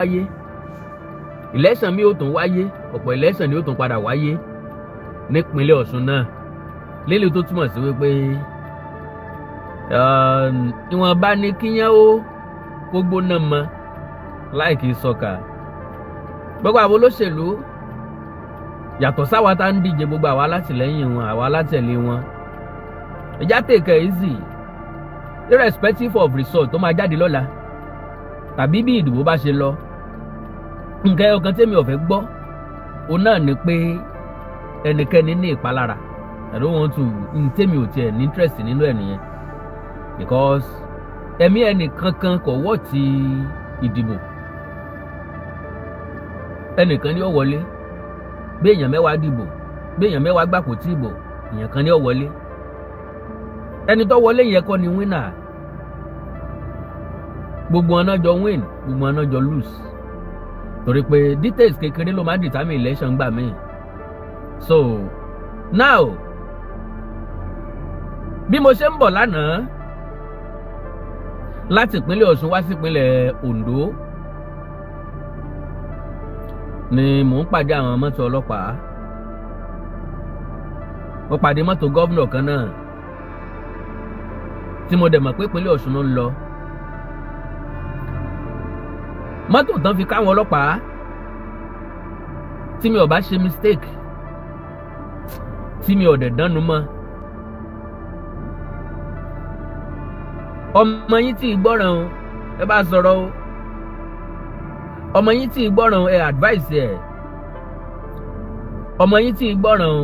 wáyé election mi ó tún wáyé ọ̀pọ̀ election ni ó tún padà wáyé nípínlẹ̀ Ọ̀ṣun náà lélẹ̀ tó túmọ̀ sí wípé ìwọ̀nba ni kíyàn ó kó gbóná mọ́ láìkí sọ́kà gbogbo àwọn olóṣèlú yàtọ̀ sáwa tá ń díje gbogbo àwa alátìlẹ́yìn wọn àwa alátẹ̀lé wọn ẹjá take it easy irrespective of result tó máa jáde lọ́la tàbí bí ìdìbò bá ṣe lọ nǹkan ọkàn tèmi ò fẹ́ gbọ́ òun náà ni pé ẹnikẹ́ni ní ìpalára I don't want to tèmi ò tiẹ̀ ní interest nínú ẹ̀ nìyẹn because ẹ̀mí ẹnì kankan kò wọ́ ti ìdìbò ẹnìkan ni ó wọlé bí èèyàn mẹ́wàá dìbò bí èèyàn mẹ́wàá gbàpò tí ìbò èèyàn kan ni ó wọlé ẹni tó wọlé yẹn kọ́ ni winner gbogbo ọ̀nà jọ win gbogbo ọ̀nà jọ lose torí pé details kékeré ló máa determine election gbà mí so now bí mo ṣe ń bọ̀ lánàá láti ìpínlẹ̀ Ọ̀ṣun wá sí ìpínlẹ̀ Ondo ni mò ń pàdé àwọn mọ́tò ọlọ́pàá mo pàdé mọ́tò gọ́vnọ̀ kan náà tí mo dẹ̀ mọ̀ pé ìpínlẹ̀ Ọ̀ṣun ló ń lọ mọ́tò tán fi káwọn ọlọ́pàá tí mi ò bá ṣe mistake tí mi ò dẹ̀ dánu mọ́ ọmọ yín tí ìgbọ́ràn ẹ bá sọ̀rọ̀ o ọmọ yín tí ìgbọ́ràn ẹ advice ẹ ọmọ yín tí ìgbọ́ràn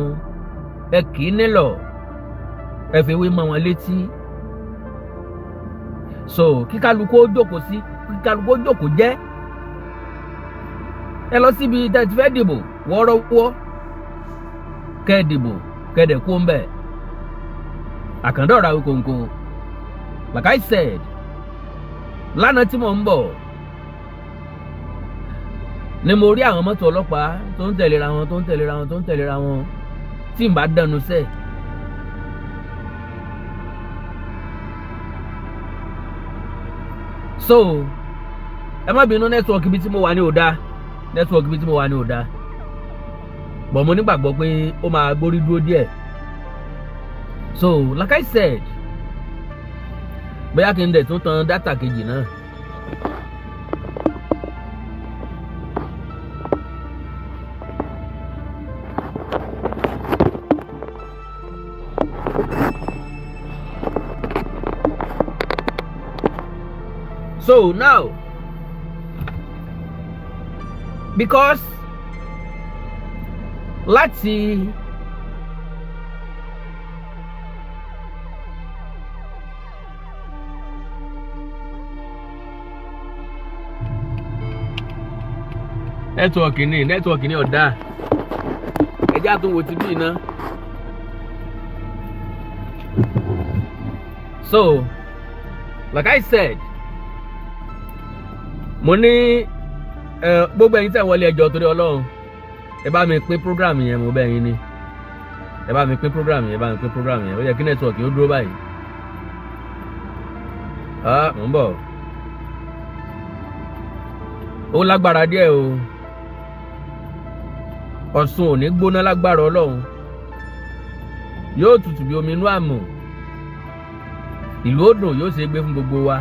ẹ kì í nílọ̀ ẹ fi wé mọ́ wọn létí so kíkálukú ó jókòó sí kíkálukú ó jókòó jẹ́ ẹ lọ síbi tẹ́tí fẹ́ dìbò wọ́ọ́rọ́wọ́ kẹ́ ẹ dìbò kẹ́ ẹ dẹ̀ kú ń bẹ̀ àkàndọ̀ra kòǹkò like I said lánàá tí mo ń bọ̀ ni mo rí àwọn mọ́tò ọlọ́pàá tó ń tẹ̀léra wọn tí n bá dánu sẹ́ẹ̀. So ẹ má bínú nẹ́tíwọ̀kì bí tí mo wà ní òdá bọ̀ mo nígbàgbọ́ pé ó máa gbórí dúró díẹ̀ so like I said bóyá kí n dẹ̀ tún tan dátà kejì náà. So now because láti nẹ́tíwọ̀kì ní ọ̀dá ẹjá tó wo ti bí iná so like I said mo ní gbogbo ẹ̀yin tẹ́ wọlé ẹjọ́ torí Ọlọ́run ẹ bá mi pín program yẹn mo bẹ̀ yín ni ẹ bá mi pín program yẹn ó yẹ kí nẹ́tíwọ̀kì ó dúró báyìí mo ń bọ̀ ó lágbára díẹ̀ o Ọ̀ṣun ò ní gbóná lágbára Ọlọ́run yóò tutù bí omi inú àmù ìlú ó dùn yóò ṣe é gbé fún gbogbo wa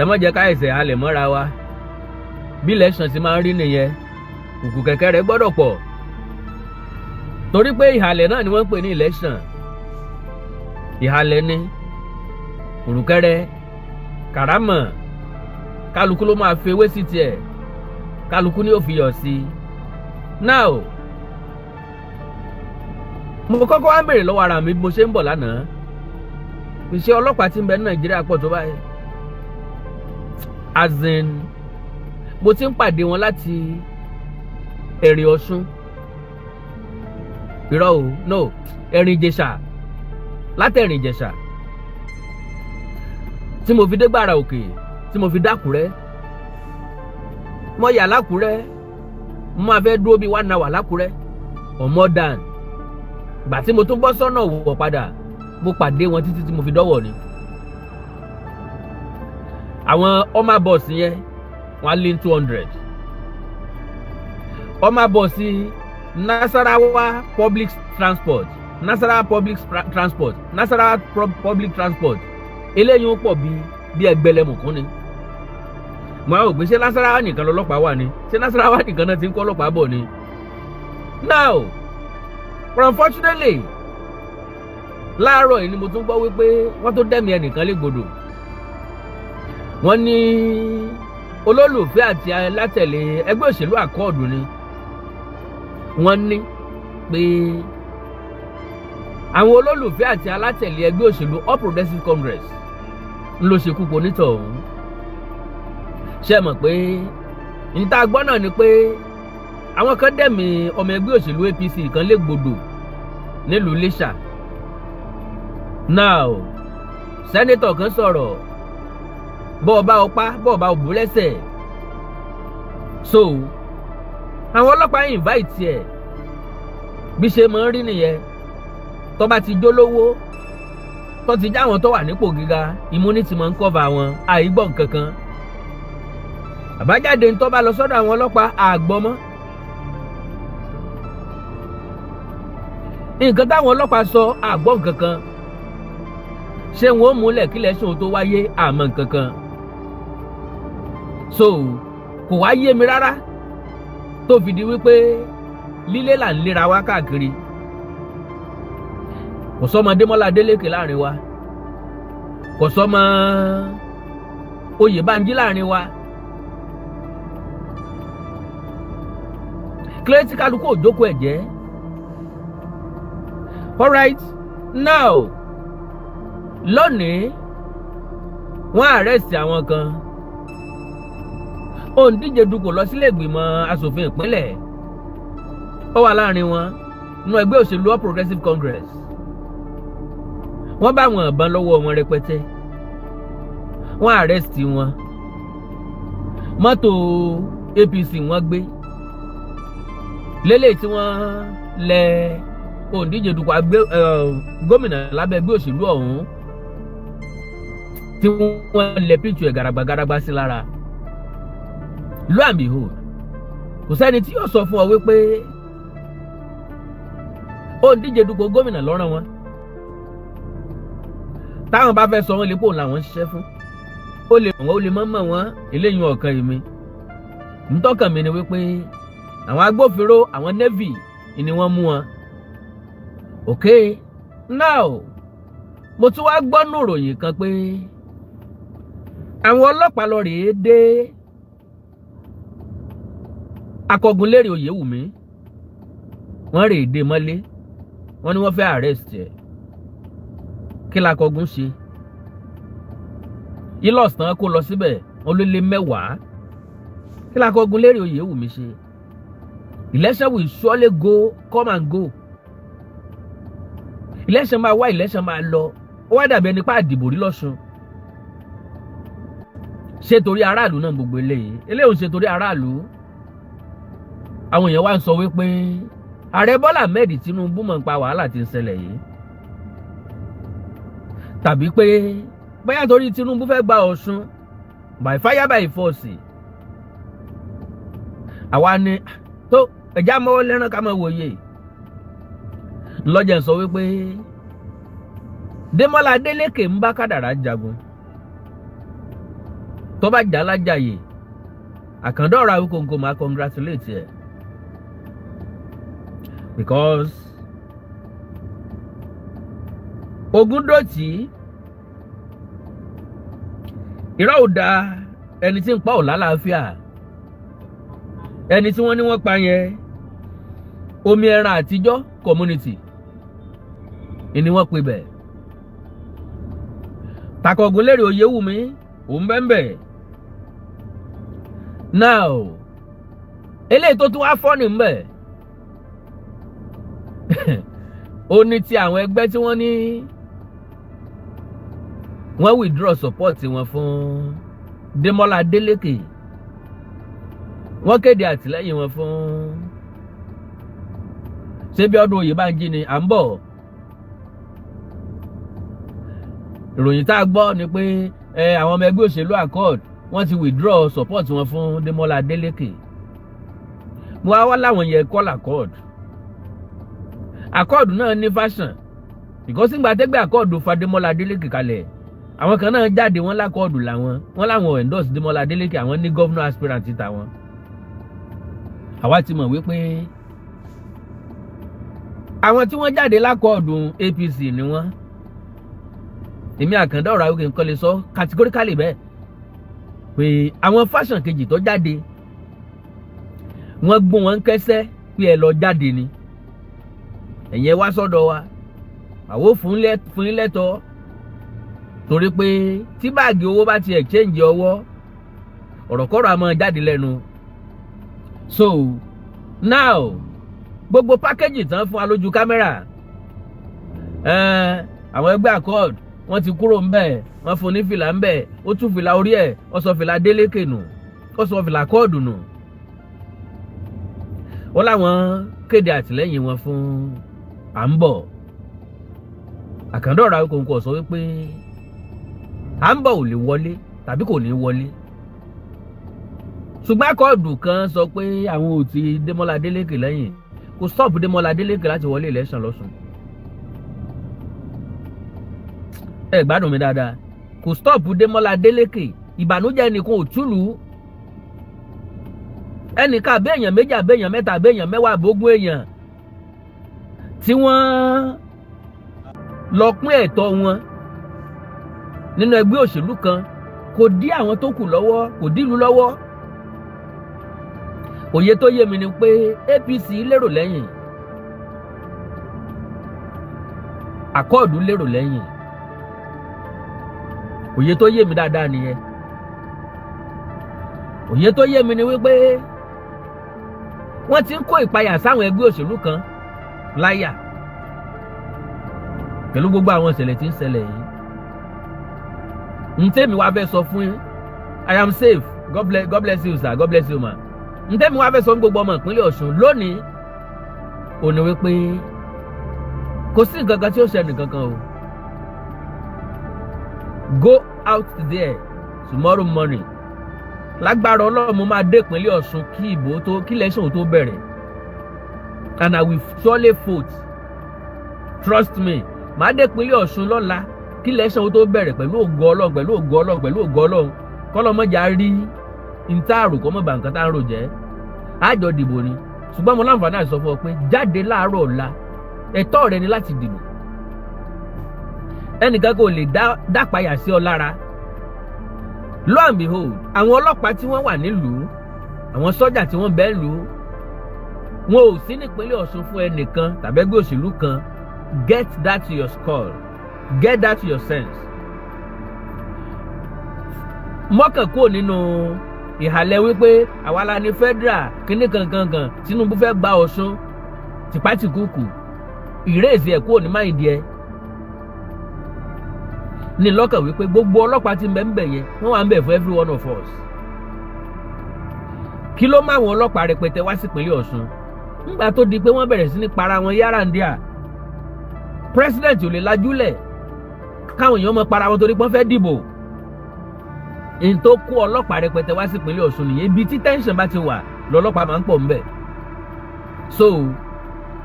ẹ má jẹ́ ká ẹsẹ̀ halẹ̀ mọ́ra wa bí election ti máa ń rí nìyẹn kùkù kẹ̀kẹ́ rẹ̀ gbọ́dọ̀ pọ̀ torí pé ìhàlẹ̀ náà ni wọ́n ń pè ní election ìhàlẹ̀ ni kùrùkẹ́rẹ́ kàrámọ̀ kálukú ló máa fi ewé sí tiẹ̀ kálukú ni ó fi yọ̀ sí now mo kọ́kọ́ wá ń bèrè lọ́wọ́ ara mi bí mo ṣe ń bọ̀ lánàá iṣẹ́ ọlọ́pàá tí ń bẹ ní Nàìjíríà pọ̀ tó báyìí as in mo ti ń pàdé wọn láti Ẹ̀rìn Ọ̀ṣun irọ́ o no Ẹ̀rìn Ìjẹ̀ṣà láti Ẹ̀rìn Ìjẹ̀ṣà tí mo fi dé Gbàrà Òkè tí mo fi dákúrẹ́ mo yà lákúrẹ́ mo máa fẹ́ dúró bíi 1 hour lákúrẹ́ or more than ìgbà tí mo tún bọ́ sọ́nà wọ̀ padà mo pàdé wọn títí tí mo fi dọ́wọ̀ ni àwọn ọmọ bọ́ọ̀sì yẹn wọ́n lé 200. Ó máa bọ̀ sí Nasarawa public transport, Nasarawa public transport eléyìí ó pọ̀ bí ẹgbẹ̀lẹ́mùkún ni. Mo á rò pé ṣé Nasarawa nìkan lọ́lọ́pàá wà ni, ṣé Nasarawa nìkan náà ti ń kọ́ ọlọ́pàá bọ̀ ni. Now, unfortunately, láàárọ̀ yìí ni mo tún gbọ́ wípé wọ́n tó dẹ́mi ẹnìkan légbodò. Wọ́n ní olólùfẹ́ àti alátẹ̀lé ẹgbẹ́ òṣèlú àkọọ̀dù ni. Wọ́n ní pé àwọn olólùfẹ́ àti alátẹ̀lé ẹgbẹ́ òṣèlú All Progressive Congress ń lọ ṣekú pa onítọ̀hún. Ṣé mọ̀ pé níta gbọ́ náà ni pé àwọn kan dẹ̀mí ọmọ ẹgbẹ́ òṣèlú APC kan légbodò nílùú Iléṣà. Now, sẹ́nétọ̀ kan sọ̀rọ̀ bọ́ọ̀bá ọpá bọ́ọ̀bá òbú lẹ́sẹ̀. So àwọn ọlọ́pàá invite ẹ̀ bí ṣe máa ń rí nìyẹn. Tó bá ti jólówó tó ti já àwọn tó wà nípò gíga, immunity máa ń cover wọn, àìgbọ́n kankan. Àbájáde ń tó bá lọ sọ́dọ̀ àwọn ọlọ́pàá àgbọ́mọ́. Nǹkan táwọn ọlọ́pàá sọ àgbọ́n kankan. Ṣé wọn ó múlẹ̀ kílẹ̀ ṣòun tó wáyé àmọ́ kankan. So kò wá yé mi rárá tó fi di wípé lílé là ń lera wá káàkiri. Kò sọ́mọ Démọ́lá Adeleke láàrin wa, kò sọ́mọ Oyèbánjí láàrin wa. Kílẹ̀ tí kálukú òjókòó ẹ̀ jẹ́. Alright, now lónìí wọ́n arrest àwọn kan. Òǹdíje dupò lọ sílé ìgbìmọ̀ asòfin ìpínlẹ̀. Ó wà láàrin wọn nínú ẹgbẹ́ òṣèlú All Progressive Congress. Wọ́n bá wọn ìbọn lọ́wọ́ wọn rẹpẹtẹ. Wọ́n arrest wọn. Mọ́tò APC wọ́n gbé. Lélẹ̀ tí wọ́n lẹ òǹdíje dupò gómìnà lábẹ́ ẹgbẹ́ òṣèlú ọ̀hún, tí wọ́n lẹ píìtù ẹ̀ gàràgbàgàràgbà sí lára. Lo and behold, kò sẹ́ni tí yóò sọ fún ọ wípé òǹdíje dupò gómìnà lọ́rán wọn. Táwọn bá fẹ́ sọ wọn lè pò làwọn ṣiṣẹ́ fún. Ó lè mọ̀ wọ́n, ó lè mọ̀ wọ́n, eléyìí ọ̀kan yìí mi. Ntọ́kàn mi ni wípé àwọn agbófinró, àwọn navy ni wọ́n mú wọn. Okay, now mo tún wá gbọ́ nù ròyìn kan pé àwọn ọlọ́pàá lọ rèé dé Akọgunlérè Oyèwùmí. Wọ́n rèé dé mọ́lé. Wọ́n ní wọ́n fẹ́ arrest ẹ̀. Kí lakọgun ṣe? Ilu Osun kó lọ síbẹ̀, wọ́n ló lé 10. Kí lakọgunlérè Oyèwùmí ṣe? Election will surely come and go. Election máa wá, election máa lọ. Ó wá dàbí ẹni pé àdìbò rí lọ́sùn. Ṣé torí aráàlú náà gbogbo eléyìí? Eléyìí ò ṣe torí aráàlú. Àwọn èèyàn wá ń sọ wípé Ààrẹ Bọ́lá Ahmed Tinubu mọ̀ ń pa wàhálà tí ń ṣẹlẹ̀ yìí. Tàbí pé bóyá torí Tinubu fẹ́ gba Ọ̀ṣun by fire by force. Àwa ni tó ẹ̀já mọ́wọ́ lẹ́rán ká máa wòye. Lọ́jà ń sọ wípé Démọ́lá Adeleke ń bá kádàrá jagun. Tó bá jà lájàyè, Àkàndá ọ̀rọ̀ Awíkóńkó máa congratulate ẹ̀. Because Ògúndòtí irọ́ ò da ẹni tí ń pa ò lálàáfíà. Ẹni tí wọ́n ní wọ́n pa yẹn, Omi Ẹran Àtijọ́ community ni wọ́n pe bẹ̀. Takọ̀gúnlérè Oyèwùmí òun bẹ́ẹ̀. Now eléyìí tó tún wá fọ́ ní mbẹ̀ ó ní ti àwọn ẹgbẹ́ tí wọ́n ní wọ́n withdraw support wọn fún Démọ́lá Adeleke. Wọ́n kéde àtìlẹ́yìn wọn fún ṣebí ọdún Oyèbánjí ni à ń bọ̀. Ìròyìn tá a gbọ́ ni pé àwọn ọmọ ẹgbẹ́ òṣèlú Accord wọ́n ti withdraw support wọn fún Demola Adeleke. Mo wá láwọn yẹn call accord náà ní fashion because nígbà tẹ́gbẹ́ accord fa Demola Adeleke kalẹ̀ àwọn kan náà jáde wọ́n lákọọdù làwọn wọ́n láwọn endorse Demola Adeleke àwọn ní governor aspirant tàwọn. Àwa ti mọ̀ wípé àwọn tí wọ́n jáde lákọọdù APC ni wọ́n. Èmi Àkàndá ọ̀rọ̀ àwọn nǹkan lè sọ categorically bẹ́ẹ̀ pé àwọn fashion kejì tó jáde wọ́n gbọ́n wọn kẹ́sẹ́ pé ẹ lọ jáde ni ẹ̀yin ẹ wá sọ́dọ̀ wa àwọn fún yín lẹ́tọ̀ọ́ torí pé tí báàgì owó bá ti exchange ọwọ́ ọ̀rọ̀kọ́rọ̀ a máa jáde lẹ́nu. So now gbogbo package tán fún wa lójú kámẹ́rà àwọn ẹgbẹ́ accord wọ́n ti kúrò ńbẹ̀ wọ́n fún ní fìlà ńbẹ̀ ó tún fìlà orí ẹ̀ ó sọ fìlà Adeleke nù ó sọ fìlà accord nù. Wọ́n láwọn kéde àtìlẹ́yìn wọn fún à ń bọ̀. Àkàndá ọ̀rọ̀ àwọn kòǹkò sọ wípé à ń bọ̀ ò lè wọlé tàbí kò ní wọlé. Ṣùgbọ́n akọ́ọ̀dù kan sọ pé àwọn ò ti Demola Adeleke lẹ́yìn kò stop Demola Adeleke láti wọlé election lọ́sùn. Ẹ gbádùn mi dáadáa kò stop Demola Adeleke ìbànújẹ́ nìkan ò túlù. Ẹnìkan àbẹ́yàn méjì àbẹ́yàn mẹ́ta àbẹ́yàn mẹ́wàá àbógún èèyàn tí wọ́n lọ pín ẹ̀tọ́ wọn nínú ẹgbẹ́ òṣèlú kan kò dí àwọn tó kù lọ́wọ́ kò dìlú lọ́wọ́. Òye tó yé mi ni pé APC lérò lẹ́yìn àkọọ̀dù lérò lẹ́yìn òye tó yé mi dáadáa nìyẹn. Òye tó yé mi ni wípé wọ́n ti ń kó ìpayà sáwọn ẹgbẹ́ òṣèlú kan láyà pẹ̀lú gbogbo àwọn ìṣẹ̀lẹ̀ tí ń ṣẹlẹ̀ yìí. Ntẹ́mi wá fẹ́ sọ fún yín I am safe God bless you sir God bless you ma. Ntẹ́mi wá fẹ́ sọ fún gbogbo ọmọ ìpínlẹ̀ Ọ̀ṣun lónìí ó ní wípé kò sí nǹkan kan tí ó ṣe nìkankan o. Go out there tomorrow morning lágbára Ọlọ́run mo máa dé ìpínlẹ̀ Ọ̀ṣun kí election tó bẹ̀rẹ̀ and I will surely vote trust me màá dé ìpínlẹ̀ Ọ̀ṣun lọ́la kí election tó bẹ̀rẹ̀ pẹ̀lú ògo Ọlọ́run kọ́lọ́mọjà rí ntaàrò kọ́mọ bá nǹkan tá à ń rò jẹ́ àjọ dìbò ni ṣùgbọ́n mo láǹfààní àti sọ fún ọ pé jáde láàárọ̀ ọ̀la ẹ̀tọ́ rẹ ni láti dìbò. Ẹnìkan kò lè dápayà sí ọ lára. Lo and behold àwọn ọlọ́pàá tí wọ́n wà nílùú àwọn sọ́jà tí wọ́n bẹ́ẹ̀ lù wọn ò sí nípínlẹ̀ Ọ̀ṣun fún ẹnìkan tàbí ẹgbẹ́ òṣèlú kan. Get that to your skull, get that to your sense. Mọ́kàn kúrò nínú ìhàlẹ̀ wípé àwa la ní federal kíní kankan Tinubu fẹ́ gba Ọ̀ṣun tìpátìkúkù ìrèsì ẹ̀ kúrò ní máìdí ẹ̀ ní lọ́kàn wípé gbogbo ọlọ́pàá ti ń bẹ yẹn wọ́n wà ń bẹ for every one of us. Kí ló máa wọn ọlọ́pàá rẹpẹtẹ wá sí ìpínlẹ̀ Ọ̀ṣun nígbà tó di pé wọ́n bẹ̀rẹ̀ sí ní para wọn yára ń díà. President ò lè lajúlẹ̀ káwọn èèyàn mọ para wọn torí pé wọ́n fẹ́ dìbò. Èyí tó kó ọlọ́pàá rẹpẹtẹ wá sí ìpínlẹ̀ Ọ̀ṣun nìyẹn ibi tí tension bá ti wà lọ́lọ́pàá máa ń pọ̀ ńbẹ̀. So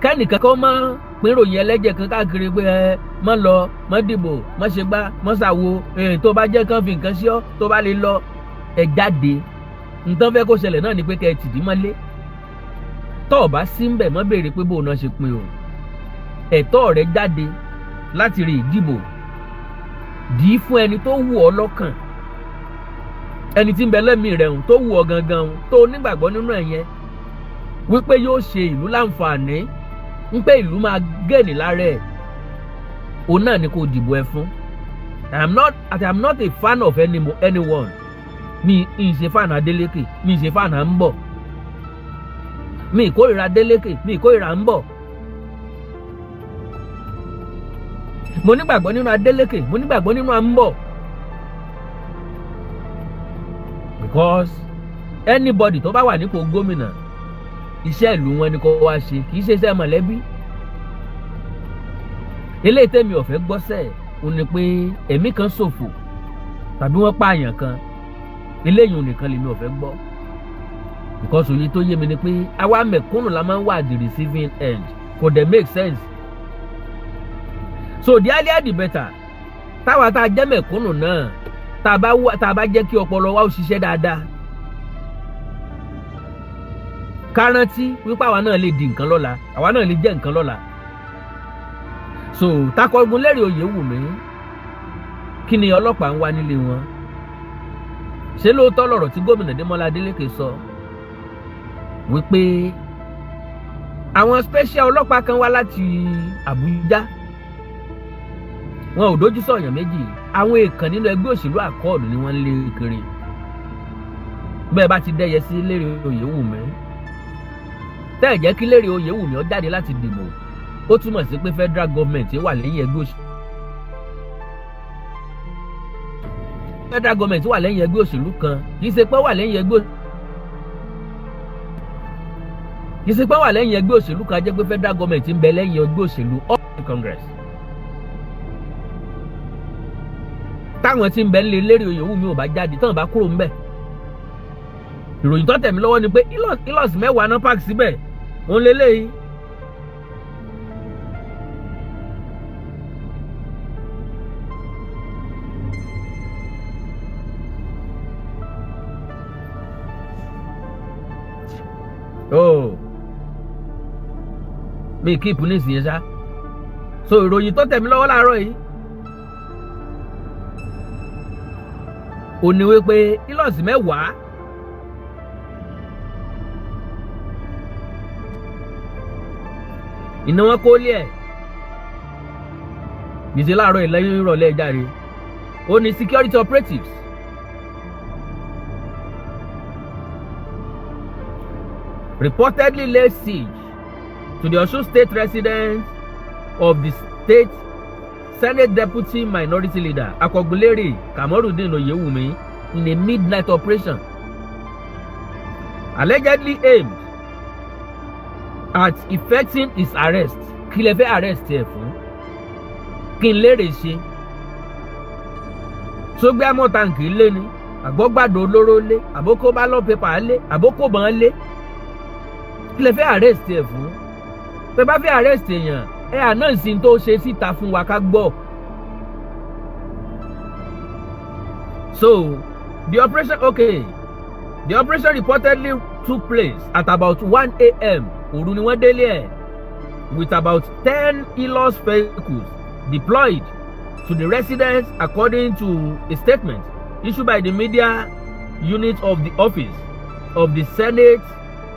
kẹ́nìkan kan máa pínròyìn ẹlẹ́jẹ̀ kan káàkiri pé ẹ mọ́ lọ mọ́ dìbò mọ́ ṣe gbá mọ́ ṣàwo tó bá jẹ́ kán fi nǹkan sí ọ́ tó bá lè lọ ẹ jáde. Nǹkan fẹ́ kó ṣẹlẹ̀ náà ni pé kẹ́ ẹ tìdí mọ́lé. Tọ́ ọ bá sí ń bẹ̀ mọ́ béèrè pé bóun náà ṣe pin o. Ẹ̀tọ́ rẹ jáde láti rí ìdìbò dì í fún ẹni tó wù ọ́ lọ́kàn. Ẹni tí ń bẹ lẹ́mìí rẹ̀ tó wù ọ́ gangan tó nígbàgbọ́ nínú ẹ̀ yẹn wípé yóò ṣe ìlú láǹfààní ń pé ìlú máa gẹ̀ẹ́nì lára ẹ̀ òun náà ni kò dìbò ẹ fún. I am not a fan of anyone. Mi ì ṣe fan Adeleke mi ì ṣe fan à ń bọ̀ mi ì kórìíra Adeleke mi ì kórìíra ń bọ̀. Mo nígbàgbọ́ nínú Adeleke mo nígbàgbọ́ nínú à ń bọ̀ because anybody tó bá wà nípò gómìnà iṣẹ́ ìlú wọn ni kò wá ṣe kì í ṣe iṣẹ́ mọ̀lẹ́bí. Eléyìí tèmi ò fẹ́ gbọ́sẹ̀ ò ní pé ẹ̀mí kan ṣòfò tàbí wọ́n pààyàn kan eléyìí nìkan lèmi ò fẹ́ gbọ́ because òye tó yé mi ni pé àwa mẹ̀kúnnù la máa ń wà the receiving end kò dẹ̀ make sense so the earlier the better táwa tá a jẹ́ mẹ̀kúnnù náà tá a bá jẹ́ kí ọpọlọ wa ó ṣiṣẹ́ dáadáa kárántí wípé àwa náà lè di nǹkan lọ́la àwa náà lè jẹ́ nǹkan lọ́la so takọ̀gun lẹ́rìí Oyèwùmí kí ni ọlọ́pàá ń wá nílé wọn ṣé lóòótọ́ lọ̀rọ̀ tí gómìnà Adémọ́lá Adeleke sọ wípé àwọn special ọlọ́pàá kan wá láti Àbújá wọn ò dojú sọ̀yàn méjì àwọn èèkàn nínú ẹgbẹ́ òṣèlú àkọọ̀dù ni wọ́n ń lé kiri bẹ́ẹ̀ bá ti dẹ́yẹ sí lẹ́rìí Oyèwùmí tẹ́ ẹ̀ jẹ́ kí lẹ́rìí Oyèwùmí ó jáde láti dìbò ó túmọ̀ sí pé federal government wà lẹ́yìn ẹgbẹ́ òṣèlú federal government wà lẹ́yìn ẹgbẹ́ òṣèlú kan kì í ṣe pé wà lẹ́yìn ẹgbẹ́ òṣèlú kan jẹ́ pé federal government ń bẹ lẹ́yìn ẹgbẹ́ òṣèlú all congress táwọn tí ń bẹ nílé lẹ́rìí Oyèwùmí ò bá jáde táwọn bá kúrò ń bẹ̀ ìròyìn tó tẹ̀ mí lọ́wọ́ ni pé ilọ̀sì 10 náà park síbẹ̀ òun lélẹ́yìí. Oh, mi kíìpù ní ìsìn yẹn ṣá so ìròyìn tó tẹ̀ mí lọ́wọ́ láàárọ̀ yìí ò ní wípé ilọ̀sì 10 iná wọn kó lé ẹ̀ gbèsè láàárọ̀ ìlẹ́yìn ìrọ̀lẹ́ jáde ó ní security operatives reportedly laid siege to the Osun State residence of the state Senate Deputy Minority Leader Akogbuleri Kamorudeen Oyewumi in a midnight operation allegedly aimed at effecting his arrest. Kí lè fẹ́ arrest ẹ̀ fún? Kí n lérè ṣe? Tó gbé amọ̀ tàǹkì lé ni, àgbọ́gbàdo olóró lé, àbókó ballot paper lé, àbókó bàn lé. Kí lè fẹ́ arrest ẹ̀ fún? Tẹ́ bá fẹ́ arrest èèyàn, ẹ announce tó ṣe síta fún wa ká gbọ́. So, the operation reportedly took place at about 1 a.m. òru ni wọ́n délé ẹ̀ with about 10 Ilos vehicles deployed to the residence according to a statement issued by the media unit of the office of the Senate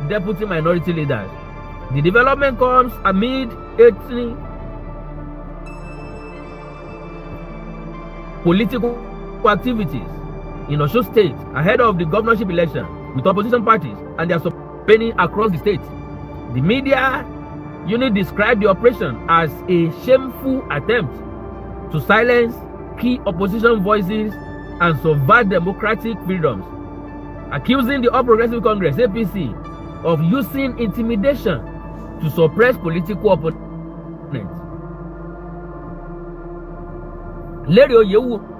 Deputy Minority Leader. The development comes amid political activities in Osun State ahead of the governorship election with opposition parties and their campaigning across the state. The media unit described the operation as a shameful attempt to silence key opposition voices and subvert democratic freedoms, accusing the All Progressive Congress (APC) of using intimidation to suppress political opponents. Lẹ́rìí Oyèwùmí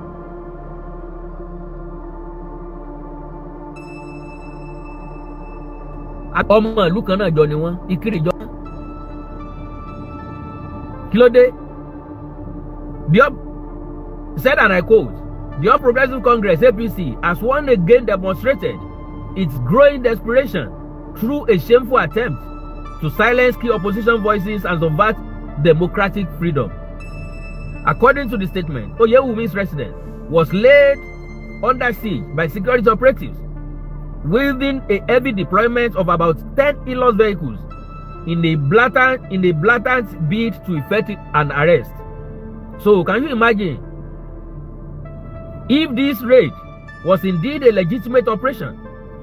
ọmọ ìlú kan náà jọ ni wọ́n ìkiri jọ kí ló dé said, and I quote, the All Progressive Congress (APC) has once again demonstrated its growing desperation through a shameful attempt to silence key opposition voices and subvert democratic freedom. According to the statement, Oyewumi's residence was laid under siege by security operatives wielding a heavy deployment of about 10 Ilos vehicles in a blatant bid to effect an arrest. So can you imagine if this raid was indeed a legitimate operation?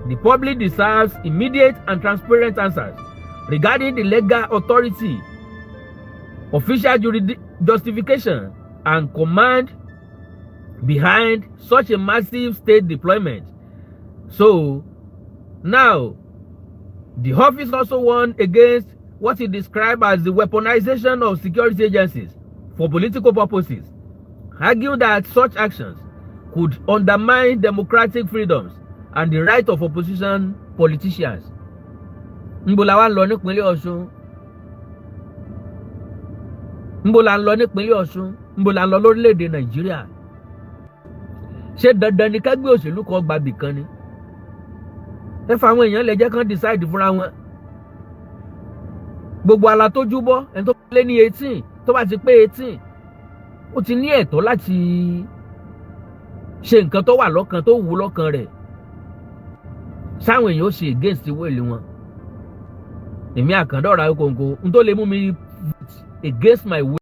The public deserves immediate and transparent answers regarding the legal authority, official justification, and command behind such a massive state deployment. So now, the office also warned against what he described as the weaponization of security agencies for political purposes, arguing that such actions could undermine democratic freedoms and the right of opposition politicians. Níbo la wá ń lọ nípínlẹ̀ Ọ̀ṣun? Níbo la ń lọ nípínlẹ̀ Ọ̀ṣun? Níbo la ń lọ lórílẹ̀‐èdè Nàìjíríà? Ṣé dandan ni ká gbé òṣèlú kan gbàbì kan ni? Ẹ fa àwọn èèyàn lè jẹ́ kán decide fúnra wọn. Gbogbo ala tójú bọ́ ẹni tó lé ní 18 tó bá ti pé 18 ó ti ní ẹ̀tọ́ láti ṣe nǹkan tó wà lọ́kàn tó wù lọ́kàn rẹ̀. Sáwọn èèyàn ó ṣe against will wọn. Èmi Àkàndá Ọ̀rọ̀ Awikonko n tó lè mú mi against my will.